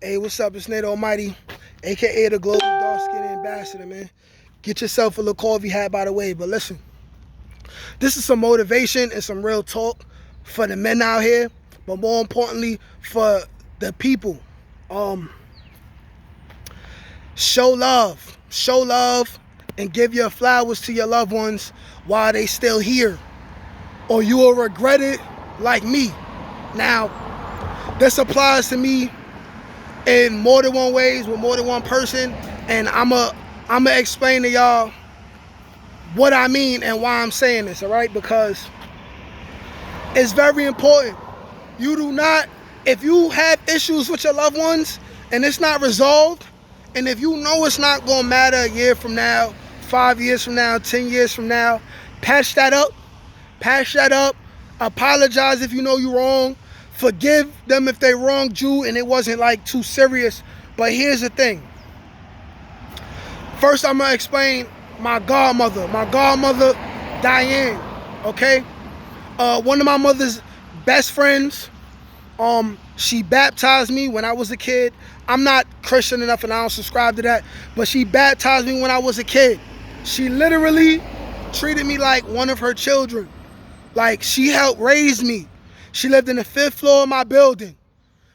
Hey, what's up? It's Nate Almighty, aka the Global Dark Skin Ambassador, man. Get yourself a little coffee hat, by the way. But listen, this is some motivation and some real talk for the men out here, but more importantly, for the people. Show love, and give your flowers to your loved ones while they still here, or you will regret it like me. Now, this applies to me in more than one ways with more than one person, and I'ma explain to y'all what I mean and why I'm saying this, all right? Because it's very important. You do not, if you have issues with your loved ones and it's not resolved, and if you know it's not gonna matter a year from now, 5 years from now, 10 years from now, patch that up, apologize if you know you're wrong, forgive them if they wronged you and it wasn't like too serious. But here's the thing. First, I'm gonna explain my godmother, Diane, okay? One of my mother's best friends, she baptized me when I was a kid. I'm not Christian enough and I don't subscribe to that, but she baptized me when I was a kid. She literally treated me like one of her children. Like, she helped raise me. She lived in the 5th floor of my building.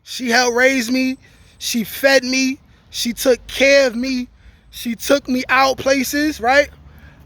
She helped raise me. She fed me. She took care of me. She took me out places, right?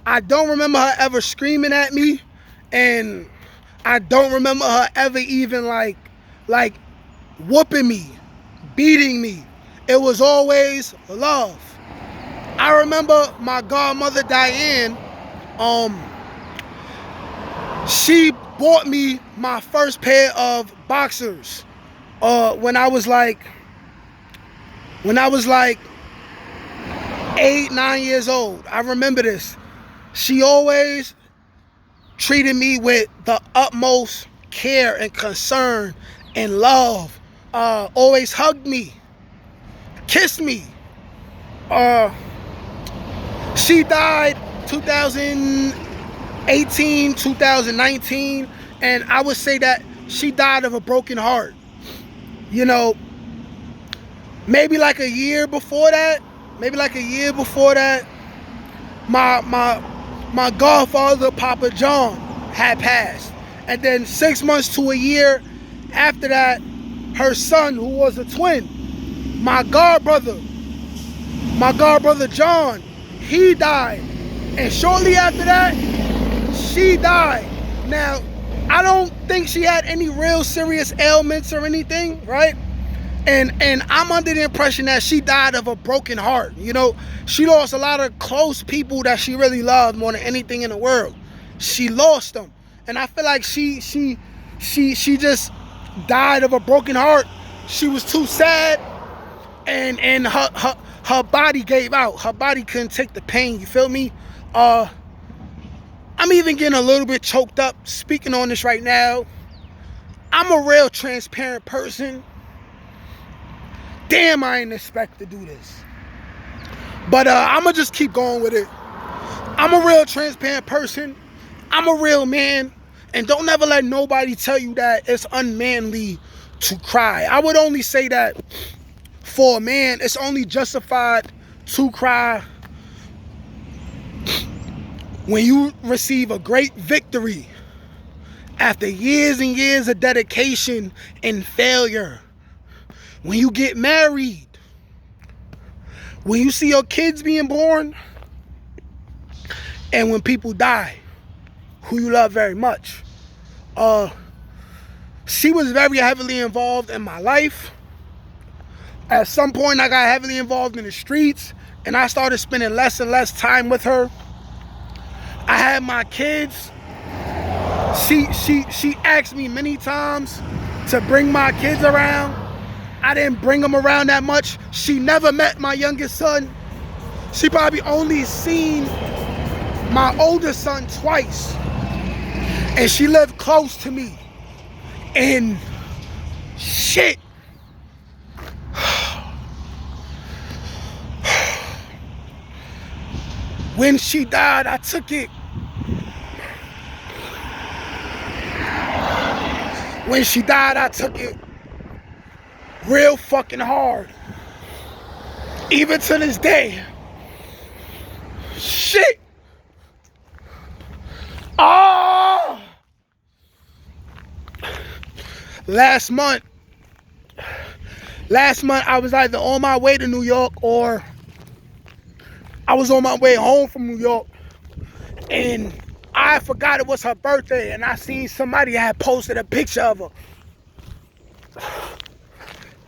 I don't remember her ever screaming at me, and I don't remember her ever even like whooping me, beating me. It was always love. I remember my godmother Diane, she bought me my first pair of boxers when I was like 8, 9 years old. I remember this. She always treated me with the utmost care and concern and love. Always hugged me, kissed me. She died 2018, 2019, and I would say that she died of a broken heart. You know, maybe like a year before that, my godfather, Papa John, had passed. And then 6 months to a year after that, her son, who was a twin, my god brother John, he died. And shortly after that, she died. Now, I don't think she had any real serious ailments or anything, right? And I'm under the impression that she died of a broken heart. You know, she lost a lot of close people that she really loved more than anything in the world. She lost them. And I feel like she just died of a broken heart. She was too sad, and her body gave out. Her body couldn't take the pain, you feel me? I'm even getting a little bit choked up speaking on this right now. I'm a real transparent person. Damn, I didn't expect to do this. But I'm going to just keep going with it. I'm a real transparent person. I'm a real man. And don't ever let nobody tell you that it's unmanly to cry. I would only say that for a man, it's only justified to cry when you receive a great victory after years and years of dedication and failure. When you get married, when you see your kids being born, and when people die who you love very much. She was very heavily involved in my life. At some point, I got heavily involved in the streets, and I started spending less and less time with her. I had my kids. She asked me many times to bring my kids around. I didn't bring them around that much. She never met my youngest son. She probably only seen my oldest son twice. And she lived close to me. And shit. When she died, I took it. real fucking hard. Even to this day. Shit. Oh! Last month, I was either on my way to New York or I was on my way home from New York, and I forgot it was her birthday, and I seen somebody had posted a picture of her.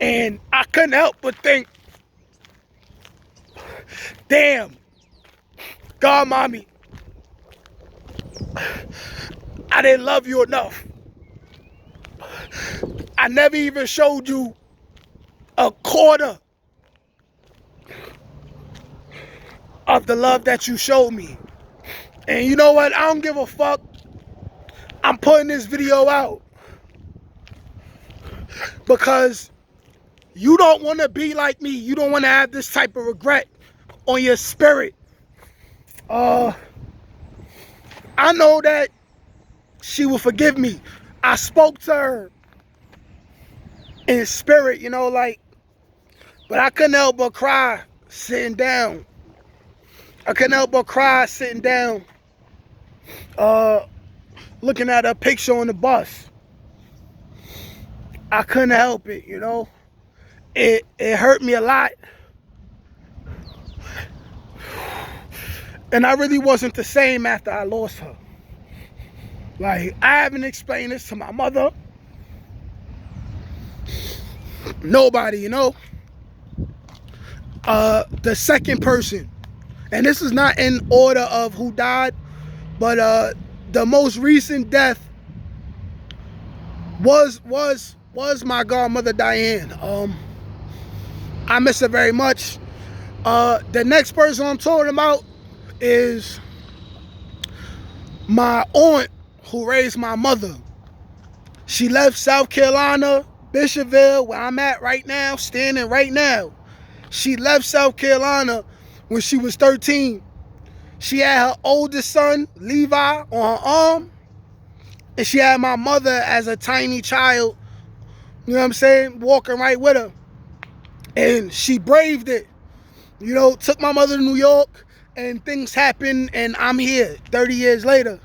And I couldn't help but think, damn, God, mommy, I didn't love you enough. I never even showed you a quarter of the love that you showed me. And you know what? I don't give a fuck. I'm putting this video out because you don't want to be like me. You don't want to have this type of regret on your spirit. I know that she will forgive me. I spoke to her in spirit, you know, like, but I couldn't help but cry sitting down. I couldn't help but cry sitting down, looking at her picture on the bus. I couldn't help it, you know. It hurt me a lot. And I really wasn't the same after I lost her. Like, I haven't explained this to my mother. Nobody, you know. The second person, and this is not in order of who died, but the most recent death was my godmother Diane. I miss her very much. The next person I'm talking about is my aunt who raised my mother. She left South Carolina, Bishopville, where I'm at right now, standing right now. She left South Carolina when she was 13. She had her oldest son, Levi, on her arm. And she had my mother as a tiny child, you know what I'm saying, walking right with her. And she braved it. You know, took my mother to New York, and things happened, and I'm here 30 years later.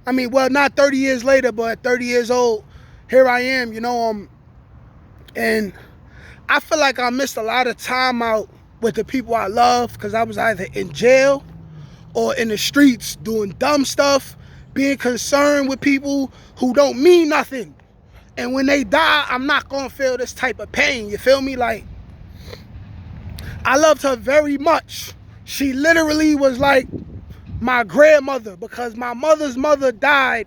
I mean, well, not 30 years later, but 30 years old, here I am, you know, and I feel like I missed a lot of time out with the people I love because I was either in jail or in the streets doing dumb stuff, being concerned with people who don't mean nothing. And when they die, I'm not going to feel this type of pain, you feel me? Like, I loved her very much. She literally was like my grandmother because my mother's mother died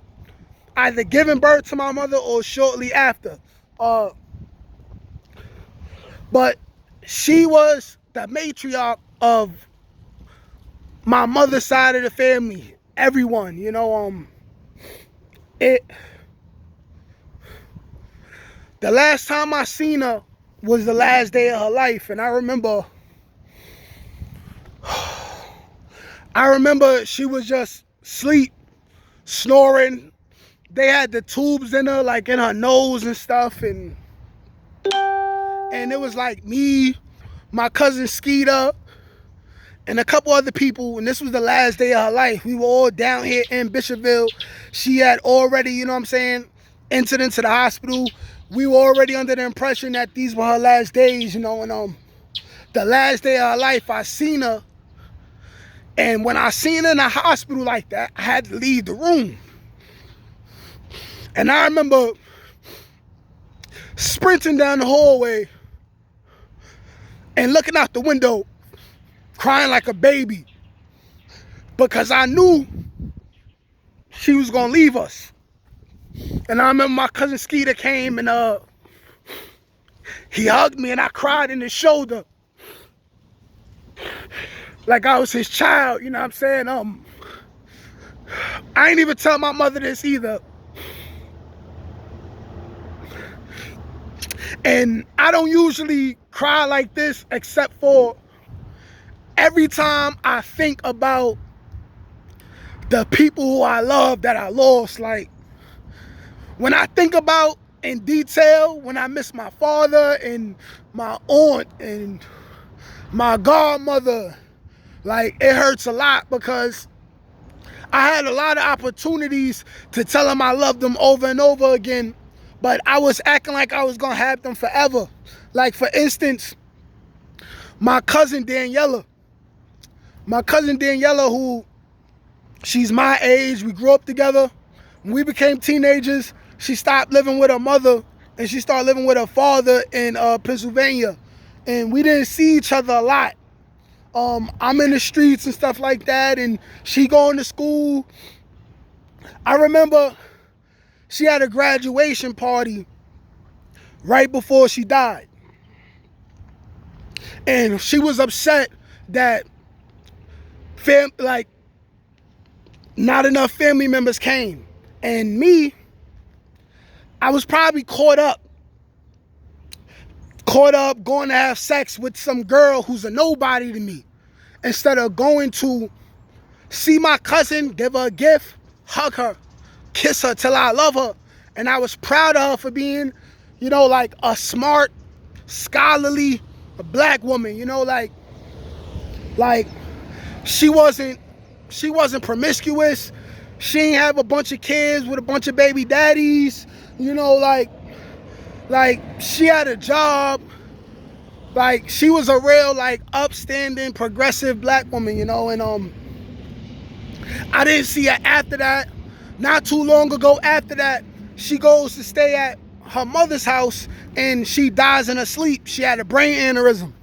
either giving birth to my mother or shortly after. But she was the matriarch of my mother's side of the family. Everyone, you know, the last time I seen her was the last day of her life, and I remember she was just asleep, snoring. They had the tubes in her, like in her nose and stuff, and it was like me, my cousin Skeeter, and a couple other people, and this was the last day of her life. We were all down here in Bishopville. She had already, you know what I'm saying, entered into the hospital. We were already under the impression that these were her last days, you know, and the last day of her life, I seen her. And when I seen her in the hospital like that, I had to leave the room. And I remember sprinting down the hallway and looking out the window, crying like a baby, because I knew she was gonna leave us. And I remember my cousin Skeeter came and he hugged me, and I cried in his shoulder like I was his child, you know what I'm saying? I ain't even tell my mother this either. And I don't usually cry like this except for every time I think about the people who I love that I lost. Like, when I think about in detail when I miss my father and my aunt and my godmother. Like, it hurts a lot because I had a lot of opportunities to tell them I loved them over and over again, but I was acting like I was gonna have them forever. Like, for instance, my cousin Daniela, who, she's my age, we grew up together. When we became teenagers, she stopped living with her mother and she started living with her father in Pennsylvania. And we didn't see each other a lot. I'm in the streets and stuff like that, and she going to school. I remember she had a graduation party right before she died. And she was upset that not enough family members came. And me, I was probably caught up going to have sex with some girl who's a nobody to me, instead of going to see my cousin, give her a gift, hug her, kiss her till I love her. And I was proud of her for being, like a smart, scholarly black woman, like she wasn't promiscuous. She ain't have a bunch of kids with a bunch of baby daddies, like she had a job. Like, she was a real, like, upstanding, progressive black woman, and I didn't see her after that. Not too long ago after that, she goes to stay at her mother's house and she dies in her sleep. She had a brain aneurysm.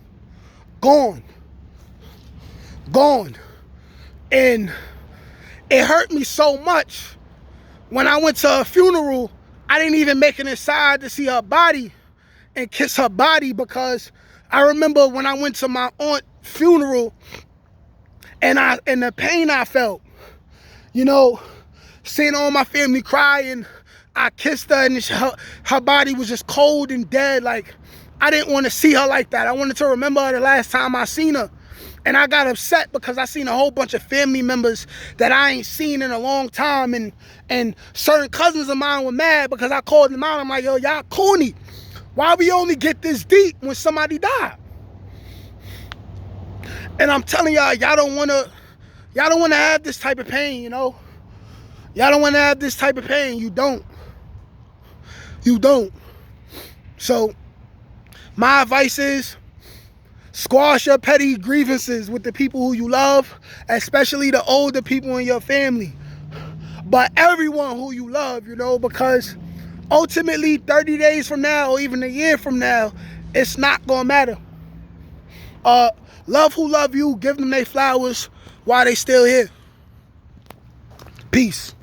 Gone. And it hurt me so much. When I went to her funeral, I didn't even make it inside to see her body and kiss her body, because I remember when I went to my aunt's funeral and the pain I felt, seeing all my family cry, and I kissed her and her body was just cold and dead. Like, I didn't want to see her like that. I wanted to remember her the last time I seen her. And I got upset because I seen a whole bunch of family members that I ain't seen in a long time, and certain cousins of mine were mad because I called them out. I'm like, yo, y'all corny. Why we only get this deep when somebody died? And I'm telling y'all, y'all don't want to have this type of pain, Y'all don't want to have this type of pain. You don't. So my advice is, squash your petty grievances with the people who you love, especially the older people in your family. But everyone who you love, because ultimately 30 days from now or even a year from now, it's not going to matter. Love who love you, give them their flowers while they still here. Peace.